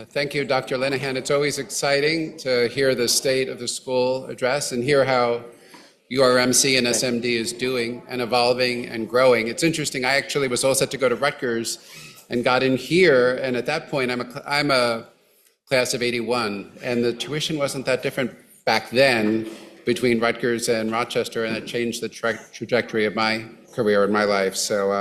Thank you, Dr. Linehan. It's always exciting to hear the state of the school address and hear how URMC and SMD is doing and evolving and growing. It's interesting. I actually was all set to go to Rutgers and got in here, and at that point, I'm a class of 81, and the tuition wasn't that different back then between Rutgers and Rochester, and it changed the trajectory of my career and my life. So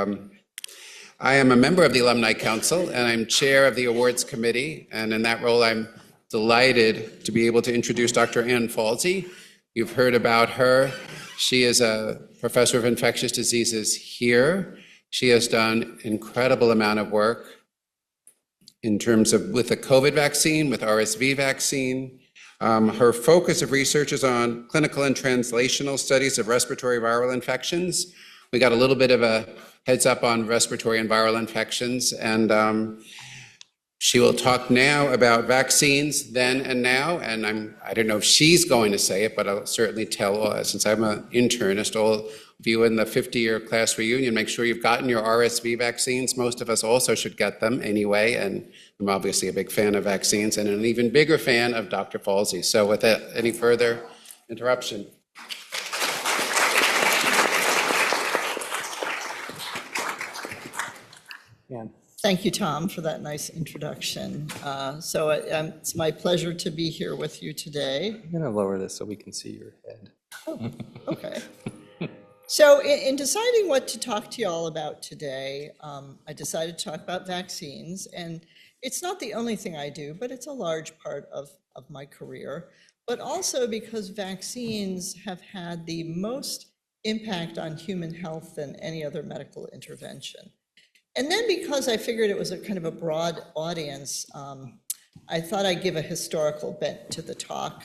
I am a member of the Alumni Council, and I'm chair of the awards committee, and in that role, I'm delighted to be able to introduce Dr. Ann Falsey. You've heard about her. She is a professor of infectious diseases here. She has done an incredible amount of work in terms of with the COVID vaccine, with RSV vaccine. Her focus of research is on clinical and translational studies of respiratory viral infections. We got a little bit of a heads up on respiratory and viral infections, and she will talk now about vaccines then and now, and I don't know if she's going to say it, but I'll certainly tell, since I'm an internist, all of you in the 50-year class reunion, make sure you've gotten your RSV vaccines. Most of us also should get them anyway, and I'm obviously a big fan of vaccines and an even bigger fan of Dr. Falsey. So without any further interruption. Thank you, Tom, for that nice introduction. It's my pleasure to be here with you today. I'm going to lower this so we can see your head. Oh, okay. So in deciding what to talk to you all about today, I decided to talk about vaccines. And it's not the only thing I do, but it's a large part of my career. But also because vaccines have had the most impact on human health than any other medical intervention. And then because I figured it was a kind of a broad audience, I thought I'd give a historical bent to the talk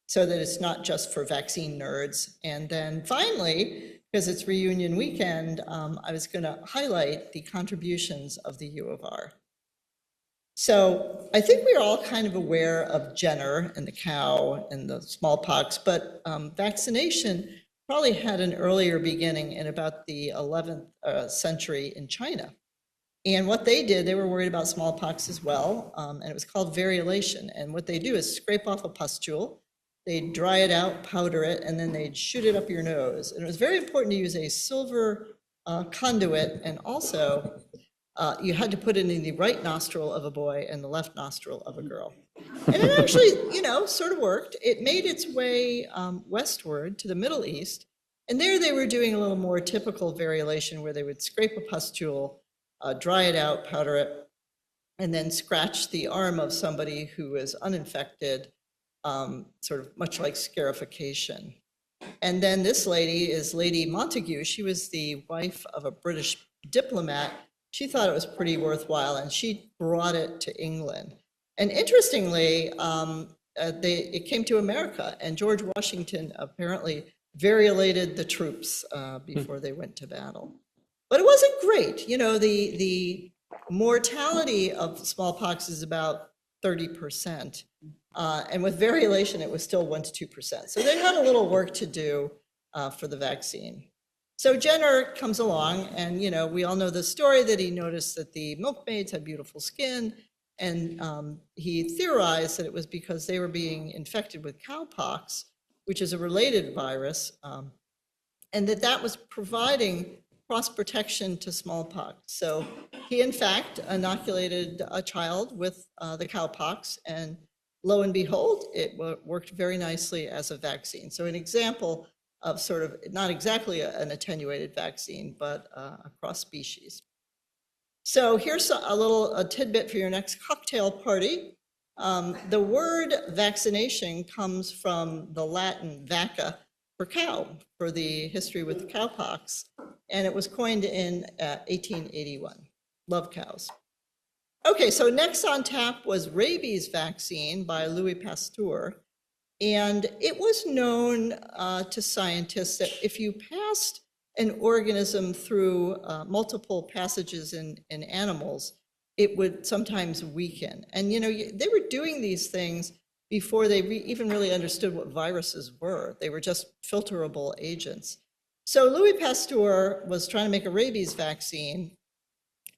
so that it's not just for vaccine nerds. And then finally, because it's reunion weekend, I was going to highlight the contributions of the U of R. So I think we're all kind of aware of Jenner and the cow and the smallpox, but vaccination probably had an earlier beginning in about the 11th century in China. And what they did, they were worried about smallpox as well, and it was called variolation. And what they do is scrape off a pustule, they'd dry it out, powder it, and then they'd shoot it up your nose. And it was very important to use a silver conduit, and also you had to put it in the right nostril of a boy and the left nostril of a girl. And it actually, sort of worked. It made its way westward to the Middle East. And there they were doing a little more typical variolation where they would scrape a pustule, dry it out, powder it, and then scratch the arm of somebody who was uninfected, sort of much like scarification. And then this lady is Lady Montagu. She was the wife of a British diplomat. She thought it was pretty worthwhile, and she brought it to England. And interestingly, it came to America, and George Washington apparently variolated the troops before they went to battle. But it wasn't great. The mortality of smallpox is about 30%. And with variolation, it was still 1% to 2%. So they had a little work to do for the vaccine. So Jenner comes along, and we all know the story that he noticed that the milkmaids had beautiful skin, and he theorized that it was because they were being infected with cowpox, which is a related virus, and that was providing cross protection to smallpox. So he, in fact, inoculated a child with the cowpox, and lo and behold, it worked very nicely as a vaccine. So an example of sort of not exactly an attenuated vaccine, but a cross species. So here's a tidbit for your next cocktail party. The word vaccination comes from the Latin vacca for cow, for the history with cowpox, and it was coined in 1881. Love cows. Okay, so next on tap was rabies vaccine by Louis Pasteur. And it was known to scientists that if you passed an organism through multiple passages in animals, it would sometimes weaken. And they were doing these things before they even really understood what viruses were. They were just filterable agents. So Louis Pasteur was trying to make a rabies vaccine,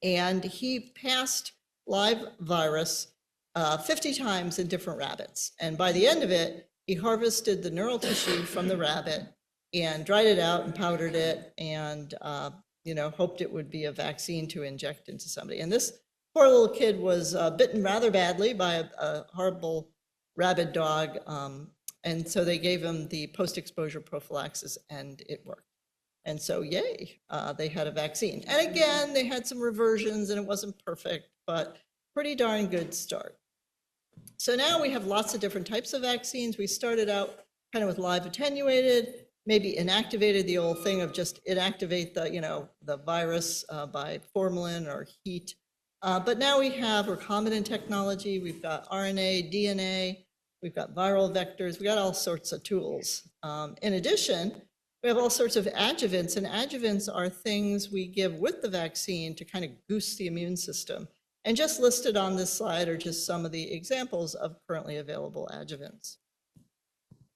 and he passed live virus 50 times in different rabbits. And by the end of it, he harvested the neural tissue from the rabbit and dried it out and powdered it and, hoped it would be a vaccine to inject into somebody. And this poor little kid was bitten rather badly by a horrible rabid dog. And so they gave him the post-exposure prophylaxis and it worked. And so, yay, they had a vaccine. And again, they had some reversions and it wasn't perfect, but pretty darn good start. So now we have lots of different types of vaccines. We started out kind of with live attenuated, maybe inactivated, the old thing of just inactivate the virus by formalin or heat. But now we have recombinant technology. We've got RNA, DNA, we've got viral vectors, we got all sorts of tools. In addition, we have all sorts of adjuvants, and adjuvants are things we give with the vaccine to kind of boost the immune system. And just listed on this slide are just some of the examples of currently available adjuvants.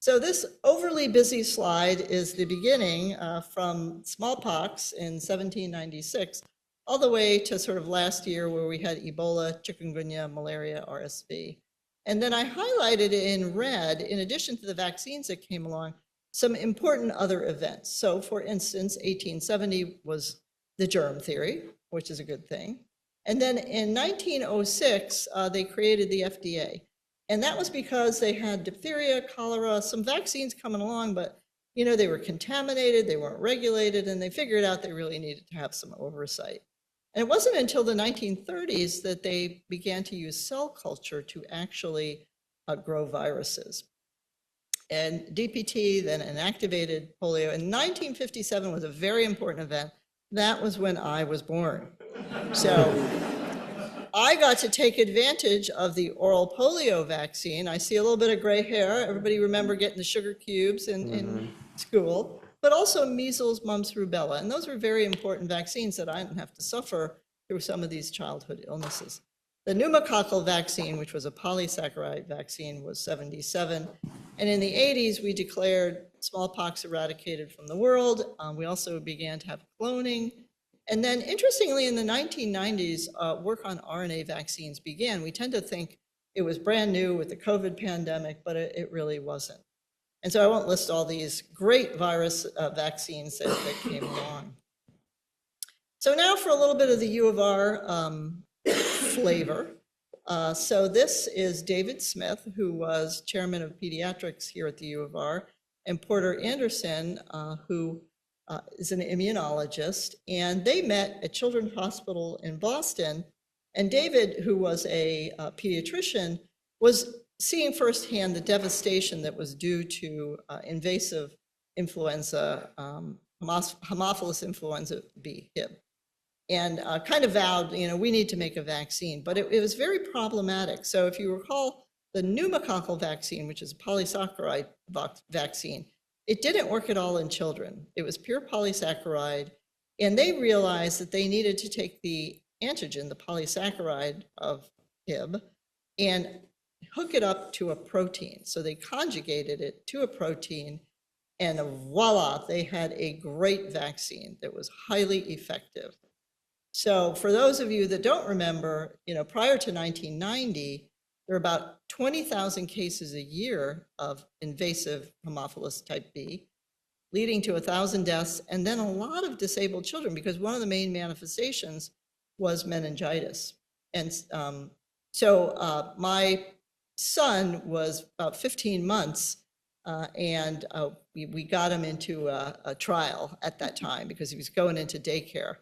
So this overly busy slide is the beginning from smallpox in 1796 all the way to sort of last year where we had Ebola, chikungunya, malaria, RSV. And then I highlighted in red, in addition to the vaccines that came along, some important other events. So for instance, 1870 was the germ theory, which is a good thing. And then in 1906, they created the FDA. And that was because they had diphtheria, cholera, some vaccines coming along, but they were contaminated, they weren't regulated, and they figured out they really needed to have some oversight. And it wasn't until the 1930s that they began to use cell culture to actually grow viruses. And DPT, then inactivated polio. And 1957 was a very important event. That was when I was born. So I got to take advantage of the oral polio vaccine. I see a little bit of gray hair. Everybody remember getting the sugar cubes in school, but also measles, mumps, rubella. And those were very important vaccines that I didn't have to suffer through some of these childhood illnesses. The pneumococcal vaccine, which was a polysaccharide vaccine, was 77. And in the 80s, we declared smallpox eradicated from the world. We also began to have cloning. And then interestingly, in the 1990s, work on RNA vaccines began. We tend to think it was brand new with the COVID pandemic, but it really wasn't. And so I won't list all these great virus vaccines that came along. So now for a little bit of the U of R flavor. So this is David Smith, who was chairman of pediatrics here at the U of R, and Porter Anderson, who is an immunologist, and they met at Children's Hospital in Boston. And David, who was a pediatrician, was seeing firsthand the devastation that was due to invasive influenza, Haemophilus influenza B, HIB, and kind of vowed, we need to make a vaccine. But it was very problematic. So if you recall, the pneumococcal vaccine, which is a polysaccharide vaccine, it didn't work at all in children. It was pure polysaccharide, and they realized that they needed to take the antigen, the polysaccharide of HIB, and hook it up to a protein. So they conjugated it to a protein, and voila, they had a great vaccine that was highly effective. So for those of you that don't remember, prior to 1990, there were about 20,000 cases a year of invasive Haemophilus type B, leading to 1,000 deaths, and then a lot of disabled children, because one of the main manifestations was meningitis. And so my son was about 15 months, and we got him into a trial at that time because he was going into daycare,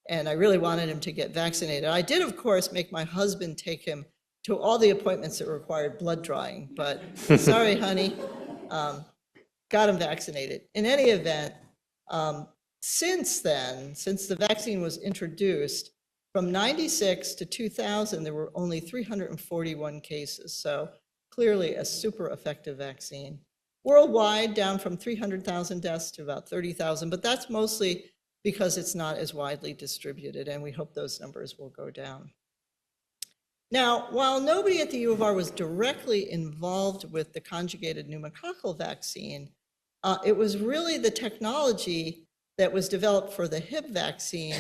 and I really wanted him to get vaccinated. I did, of course, make my husband take him to all the appointments that required blood drawing, but sorry, honey, got him vaccinated. In any event, since then, since the vaccine was introduced, from 96 to 2000, there were only 341 cases. So clearly a super effective vaccine. Worldwide, down from 300,000 deaths to about 30,000, but that's mostly because it's not as widely distributed, and we hope those numbers will go down. Now, while nobody at the U of R was directly involved with the conjugated pneumococcal vaccine, it was really the technology that was developed for the HIB vaccine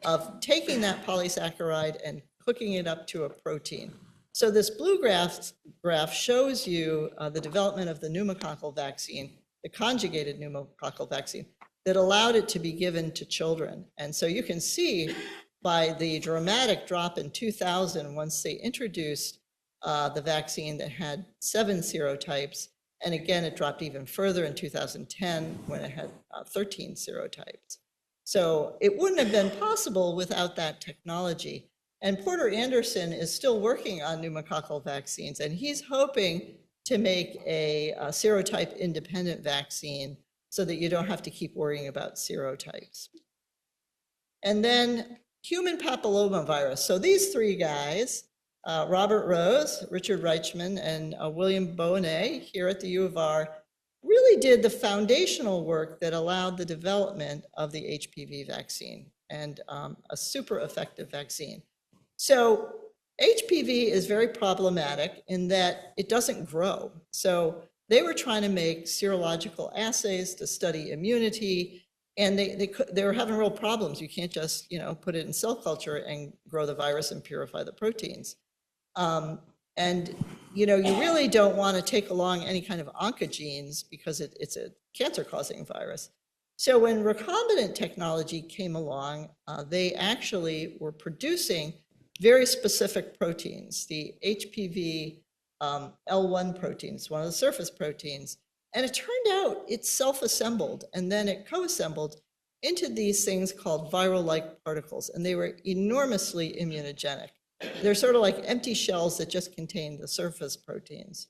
of taking that polysaccharide and hooking it up to a protein. So this blue graph shows you the development of the pneumococcal vaccine, the conjugated pneumococcal vaccine, that allowed it to be given to children. And so you can see by the dramatic drop in 2000, once they introduced the vaccine that had 7 serotypes, and again, it dropped even further in 2010 when it had 13 serotypes. So it wouldn't have been possible without that technology. And Porter Anderson is still working on pneumococcal vaccines, and he's hoping to make a serotype independent vaccine so that you don't have to keep worrying about serotypes. And then human papillomavirus. So these three guys, Robert Rose, Richard Reichman, and William Bonet here at the U of R, really did the foundational work that allowed the development of the HPV vaccine, and a super effective vaccine. So HPV is very problematic in that it doesn't grow. So they were trying to make serological assays to study immunity, and they were having real problems. You can't just, put it in cell culture and grow the virus and purify the proteins. And you really don't want to take along any kind of oncogenes because it's a cancer-causing virus. So when recombinant technology came along, they actually were producing very specific proteins, the HPV L1 proteins, one of the surface proteins. And it turned out it self-assembled, and then it co-assembled into these things called viral-like particles, and they were enormously immunogenic. They're sort of like empty shells that just contain the surface proteins.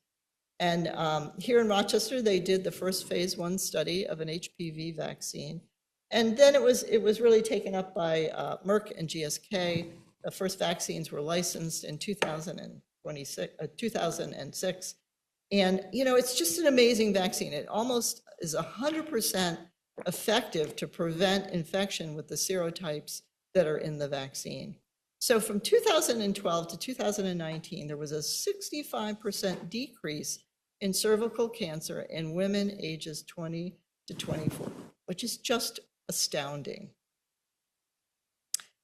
And here in Rochester, they did the first phase 1 study of an HPV vaccine. And then it was really taken up by Merck and GSK. The first vaccines were licensed in 2006. And, it's just an amazing vaccine. It almost is 100% effective to prevent infection with the serotypes that are in the vaccine. So from 2012 to 2019, there was a 65% decrease in cervical cancer in women ages 20 to 24, which is just astounding.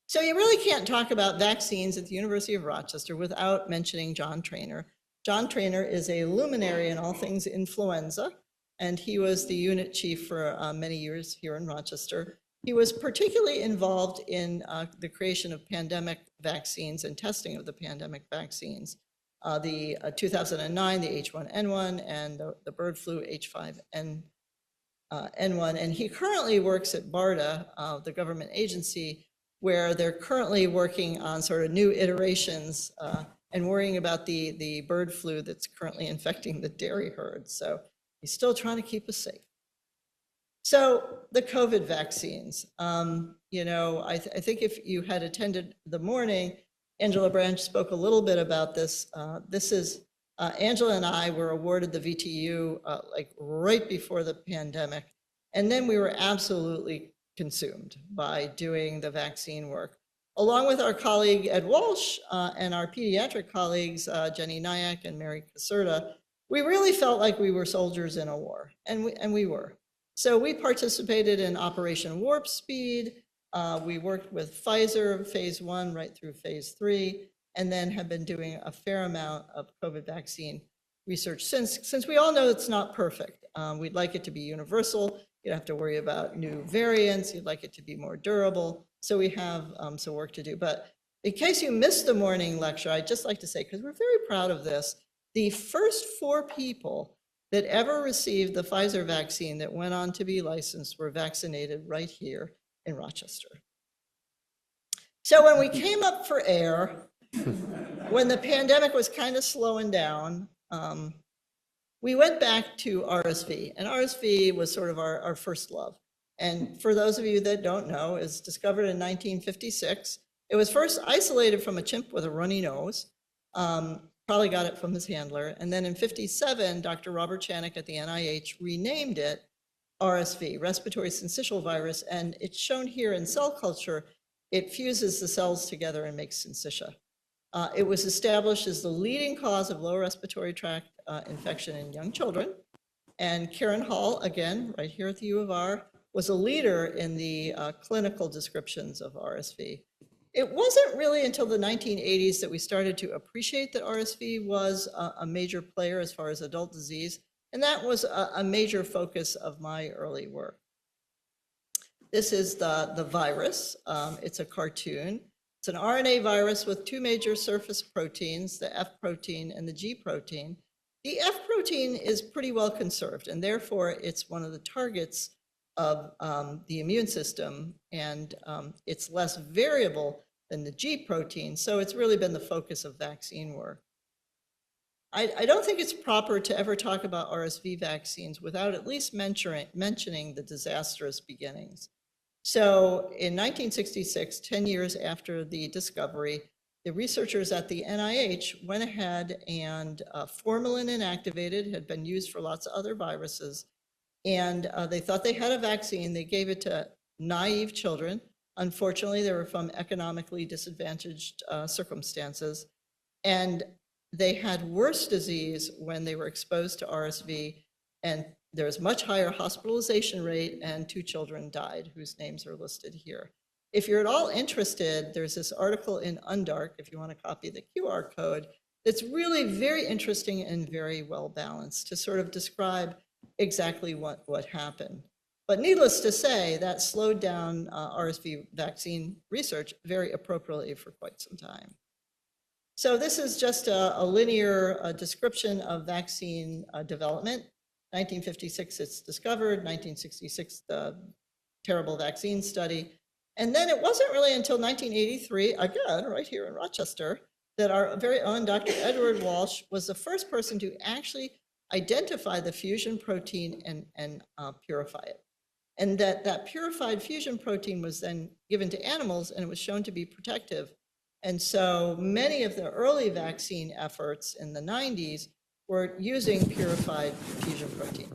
So you really can't talk about vaccines at the University of Rochester without mentioning John Traynor. John Traynor is a luminary in all things influenza, and he was the unit chief for many years here in Rochester. He was particularly involved in the creation of pandemic vaccines and testing of the pandemic vaccines. The 2009, the H1N1, and the bird flu H5N1. And he currently works at BARDA, the government agency, where they're currently working on sort of new iterations and worrying about the bird flu that's currently infecting the dairy herd. So he's still trying to keep us safe. So the COVID vaccines, I think if you had attended the morning, Angela Branch spoke a little bit about this. Angela and I were awarded the VTU like right before the pandemic. And then we were absolutely consumed by doing the vaccine work. Along with our colleague Ed Walsh and our pediatric colleagues, Jenny Nyack and Mary Caserta, we really felt like we were soldiers in a war, and we were. So we participated in Operation Warp Speed. We worked with Pfizer phase 1 right through phase 3, and then have been doing a fair amount of COVID vaccine research since we all know it's not perfect. We'd like it to be universal. You don't have to worry about new variants. You'd like it to be more durable. So we have some work to do. But in case you missed the morning lecture, I'd just like to say, because we're very proud of this, the first 4 people that ever received the Pfizer vaccine that went on to be licensed were vaccinated right here in Rochester. So when we came up for air, when the pandemic was kind of slowing down, we went back to RSV, and RSV was sort of our first love. And for those of you that don't know, it was discovered in 1956. It was first isolated from a chimp with a runny nose. Probably got it from his handler. And then in 57, Dr. Robert Chanik at the NIH renamed it RSV, respiratory syncytial virus. And it's shown here in cell culture. It fuses the cells together and makes syncytia. It was established as the leading cause of lower respiratory tract infection in young children. And Karen Hall, again, right here at the U of R, was a leader in the clinical descriptions of RSV. It wasn't really until the 1980s that we started to appreciate that RSV was a major player as far as adult disease, and that was a major focus of my early work. This is the virus. It's a cartoon. It's an RNA virus with two major surface proteins, the F protein and the G protein. The F protein is pretty well conserved, and therefore it's one of the targets of the immune system, and it's less variable than the G protein, so it's really been the focus of vaccine work. I don't think it's proper to ever talk about RSV vaccines without at least mentioning the disastrous beginnings. So in 1966, 10 years after the discovery, the researchers at the NIH went ahead and formalin inactivated, had been used for lots of other viruses, and they thought they had a vaccine. They gave it to naive children. Unfortunately, they were from economically disadvantaged circumstances, and they had worse disease when they were exposed to RSV, and there was much higher hospitalization rate, and 2 children died, whose names are listed here. If you're at all interested, there's this article in Undark, if you want to copy the QR code, that's really very interesting and very well balanced to sort of describe exactly what happened. But needless to say, that slowed down RSV vaccine research very appropriately for quite some time. So this is just a linear description of vaccine development. 1956, it's discovered. 1966, the terrible vaccine study. And then it wasn't really until 1983, again, right here in Rochester, that our very own Dr. Edward Walsh was the first person to actually identify the fusion protein and purify it. And that purified fusion protein was then given to animals, and it was shown to be protective. And so many of the early vaccine efforts in the 90s were using purified fusion protein.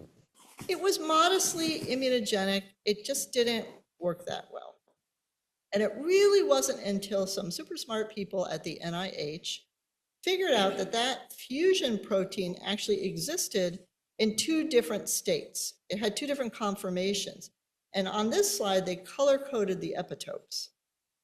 It was modestly immunogenic. It just didn't work that well. And it really wasn't until some super smart people at the NIH figured out that that fusion protein actually existed in 2 different states. It had 2 different conformations. And on this slide, they color-coded the epitopes.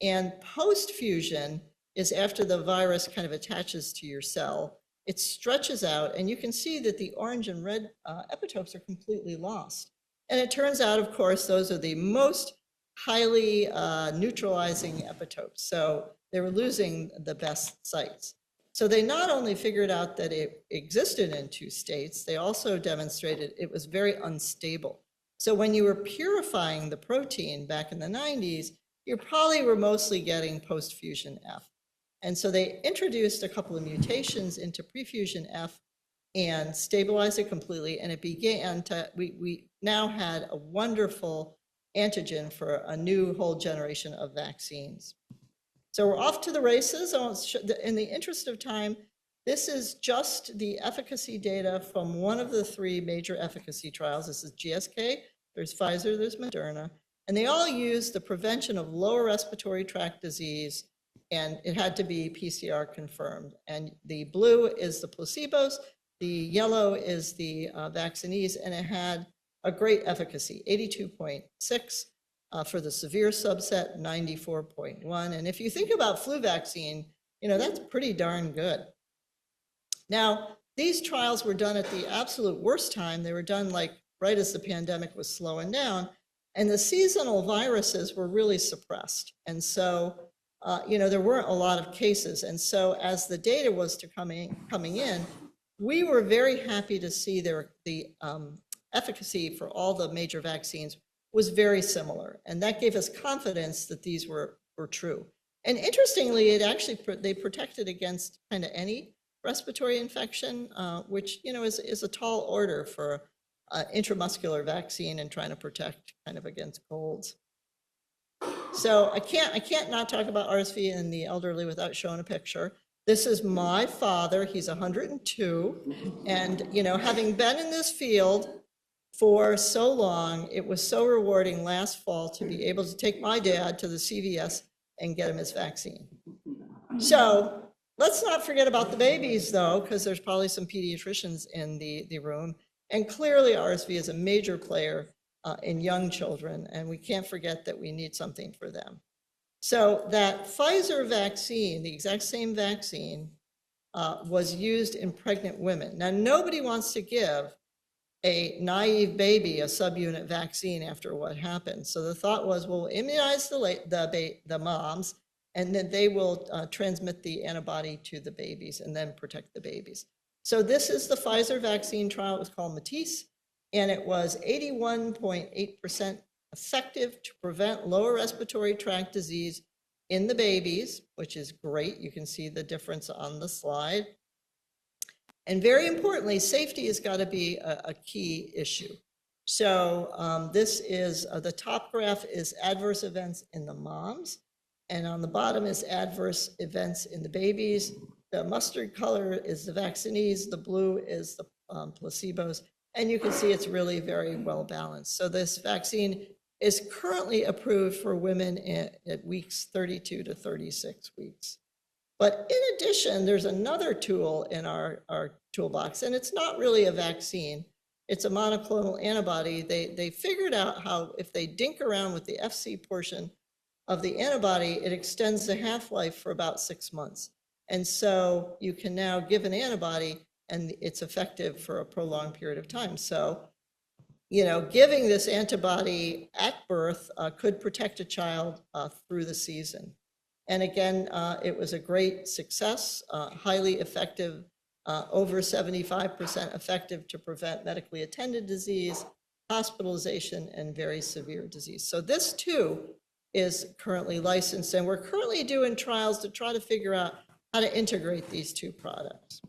And post-fusion is after the virus kind of attaches to your cell. It stretches out, and you can see that the orange and red epitopes are completely lost. And it turns out, of course, those are the most highly neutralizing epitopes. So they were losing the best sites. So they not only figured out that it existed in 2 states, they also demonstrated it was very unstable. So when you were purifying the protein back in the 90s, you probably were mostly getting post-fusion F. And so they introduced a couple of mutations into pre-fusion F and stabilized it completely. And it began to, we now had a wonderful antigen for a new whole generation of vaccines. So we're off to the races. In the interest of time, this is just the efficacy data from one of the 3 major efficacy trials. This is GSK, there's Pfizer, there's Moderna, and they all use the prevention of lower respiratory tract disease, and it had to be PCR confirmed. And the blue is the placebos, the yellow is the vaccinees, and it had a great efficacy, 82.6 for the severe subset, 94.1. And if you think about flu vaccine, that's pretty darn good. Now, these trials were done at the absolute worst time. They were done like right as the pandemic was slowing down, and the seasonal viruses were really suppressed. And so, there weren't a lot of cases. And so as the data was coming in, we were very happy to see the efficacy for all the major vaccines was very similar. And that gave us confidence that these were true. And interestingly, they protected against kind of any respiratory infection, which, is a tall order for intramuscular vaccine and trying to protect kind of against colds. So I can't not talk about RSV in the elderly without showing a picture. This is my father. He's 102. And, having been in this field for so long, it was so rewarding last fall to be able to take my dad to the CVS and get him his vaccine. So let's not forget about the babies, though, because there's probably some pediatricians in the room. And clearly RSV is a major player in young children, and we can't forget that we need something for them. So that Pfizer vaccine, the exact same vaccine, was used in pregnant women. Now, nobody wants to give a naive baby a subunit vaccine after what happened. So the thought was, we'll immunize the moms, and then they will transmit the antibody to the babies and then protect the babies. So this is the Pfizer vaccine trial. It was called Matisse, and it was 81.8% effective to prevent lower respiratory tract disease in the babies, which is great. You can see the difference on the slide. And very importantly, safety has got to be a key issue. So this is, the top graph is adverse events in the moms, and on the bottom is adverse events in the babies. The mustard color is the vaccinees, the blue is the placebos, and you can see it's really very well balanced. So this vaccine is currently approved for women at weeks 32 to 36 weeks. But in addition, there's another tool in our toolbox, and it's not really a vaccine. It's a monoclonal antibody. They figured out how if they dink around with the FC portion of the antibody, it extends the half-life for about 6 months. And so you can now give an antibody, and it's effective for a prolonged period of time. So, you know, giving this antibody at birth could protect a child through the season. And again, it was a great success, highly effective, over 75% effective to prevent medically attended disease, hospitalization, and very severe disease. So this too is currently licensed, and we're currently doing trials to try to figure out how to integrate these two products.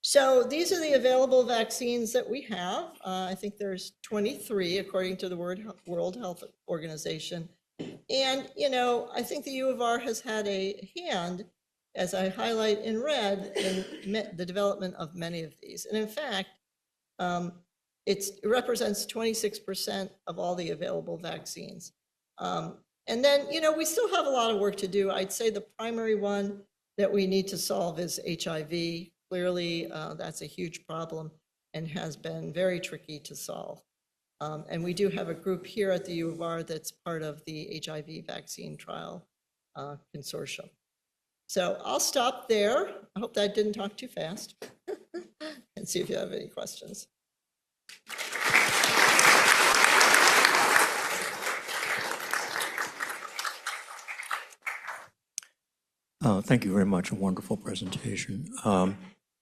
So these are the available vaccines that we have. I think there's 23 according to the World Health Organization. And, you know, I think the U of R has had a hand, as I highlight in red, in the development of many of these. And in fact, it represents 26% of all the available vaccines. And then, you know, we still have a lot of work to do. I'd say the primary one that we need to solve is HIV. Clearly, that's a huge problem and has been very tricky to solve. And we do have a group here at the U of R that's part of the HIV vaccine trial consortium. So I'll stop there. I hope that didn't talk too fast. And see if you have any questions. Thank you very much. A wonderful presentation.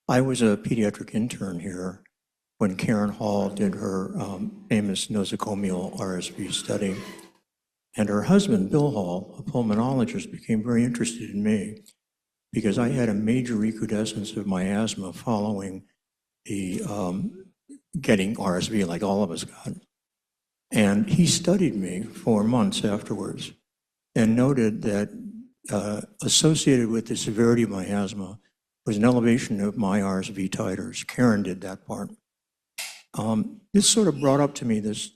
I was a pediatric intern here when Karen Hall did her famous nosocomial RSV study. And her husband, Bill Hall, a pulmonologist, became very interested in me because I had a major recrudescence of my asthma following the getting RSV, like all of us got. And he studied me for months afterwards and noted that associated with the severity of my asthma was an elevation of my RSV titers. Karen did that part. This sort of brought up to me this,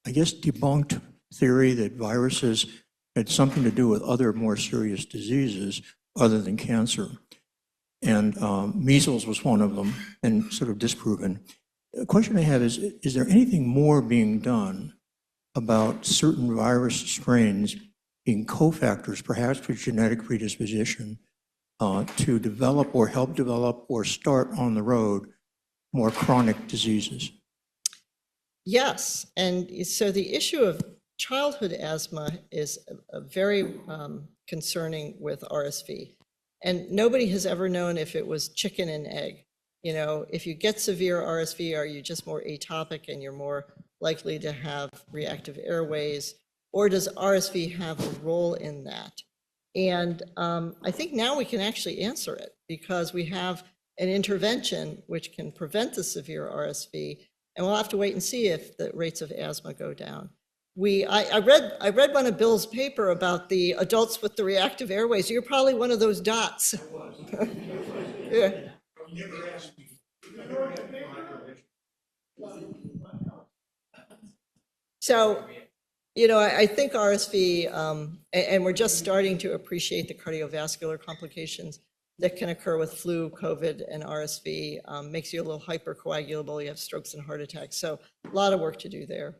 I guess, debunked theory that viruses had something to do with other more serious diseases other than cancer. And measles was one of them and sort of disproven. The question I have is there anything more being done about certain virus strains being cofactors, perhaps with genetic predisposition, to develop or help develop or start on the road more chronic diseases? Yes, and so the issue of childhood asthma is very concerning with RSV. And nobody has ever known if it was chicken and egg. You know, if you get severe RSV, are you just more atopic and you're more likely to have reactive airways? Or does RSV have a role in that? And I think now we can actually answer it because we have an intervention which can prevent the severe RSV, and we'll have to wait and see if the rates of asthma go down. I read one of Bill's paper about the adults with the reactive airways. You're probably one of those dots. Yeah. So, you know, I think RSV, and we're just starting to appreciate the cardiovascular complications that can occur with flu, COVID, and RSV. Makes you a little hypercoagulable. You have strokes and heart attacks. So a lot of work to do there.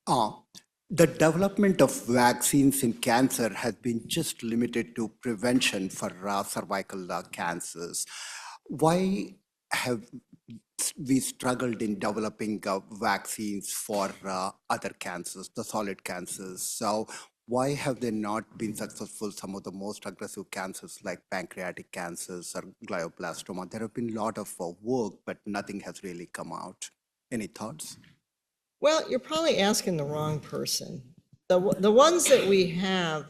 The development of vaccines in cancer has been just limited to prevention for cervical cancers. Why have we struggled in developing vaccines for other cancers, the solid cancers? So why have they not been successful? Some of the most aggressive cancers like pancreatic cancers or glioblastoma, there have been a lot of work, but nothing has really come out. Any thoughts? Well, you're probably asking the wrong person. The ones that we have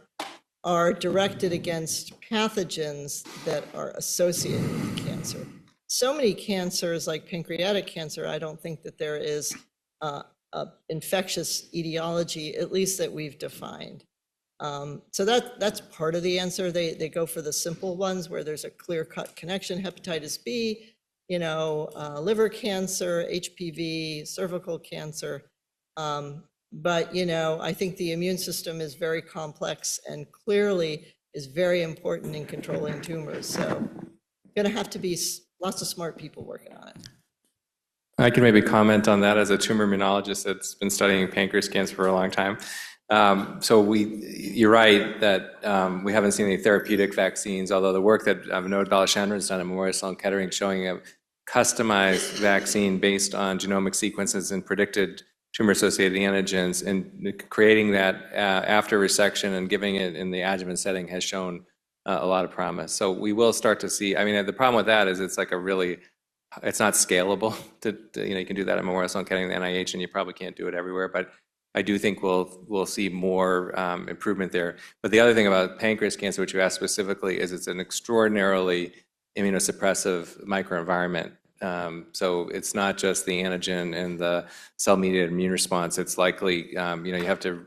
are directed against pathogens that are associated with cancer. So many cancers, like pancreatic cancer, I don't think that there is a infectious etiology, at least that we've defined. So that's part of the answer. They go for the simple ones where there's a clear-cut connection, hepatitis B, liver cancer, HPV, cervical cancer. But, I think the immune system is very complex and clearly is very important in controlling tumors. So going to have to be lots of smart people working on it. I can maybe comment on that as a tumor immunologist that's been studying pancreas cancer for a long time. You're right that we haven't seen any therapeutic vaccines, although the work that Vinod Balachandran has done at Memorial Sloan Kettering showing a customized vaccine based on genomic sequences and predicted tumor-associated antigens, and creating that after resection and giving it in the adjuvant setting has shown a lot of promise. So we will start to see, the problem with that is it's not scalable. You can do that at Memorial Sloan Kettering, the NIH, and you probably can't do it everywhere, but I do think we'll see more improvement there. But the other thing about pancreas cancer, which you asked specifically, is it's an extraordinarily immunosuppressive microenvironment. So it's not just the antigen and the cell-mediated immune response. It's likely, you have to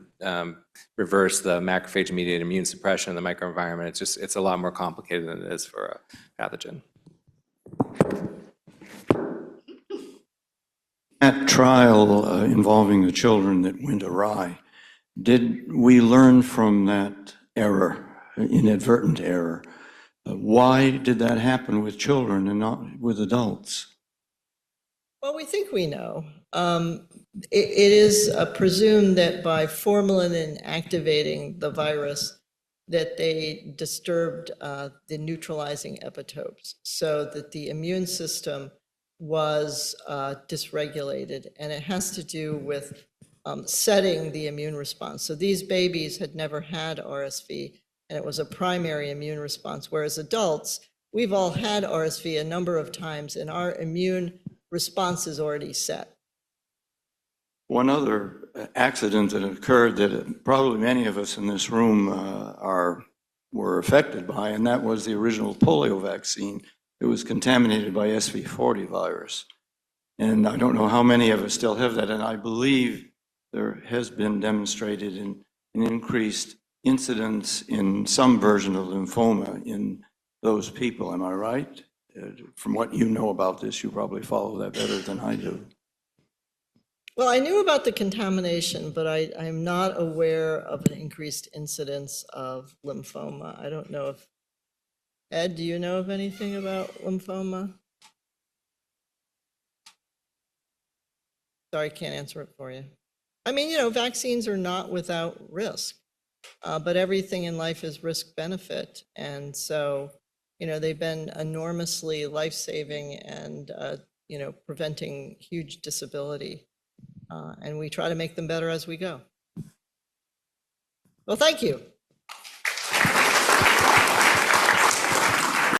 reverse the macrophage-mediated immune suppression in the microenvironment. It's a lot more complicated than it is for a pathogen. That trial involving the children that went awry, did we learn from that error, inadvertent error? Why did that happen with children and not with adults? Well, we think we know. It is presumed that by formalin inactivating the virus, that they disturbed the neutralizing epitopes, so that the immune system was dysregulated, and it has to do with setting the immune response. So these babies had never had RSV, and it was a primary immune response, whereas adults, we've all had RSV a number of times, and our immune response is already set. One other accident that occurred that probably many of us in this room were affected by, and that was the original polio vaccine. It was contaminated by SV40 virus. And I don't know how many of us still have that, and I believe there has been demonstrated an increased incidence in some version of lymphoma in those people. Am I right? From what you know about this, you probably follow that better than I do. Well, I knew about the contamination, but I'm not aware of an increased incidence of lymphoma. I don't know if, Ed, do you know of anything about lymphoma? Sorry, I can't answer it for you. Vaccines are not without risk, but everything in life is risk-benefit. And so, they've been enormously life-saving and, preventing huge disability. And we try to make them better as we go. Well, thank you.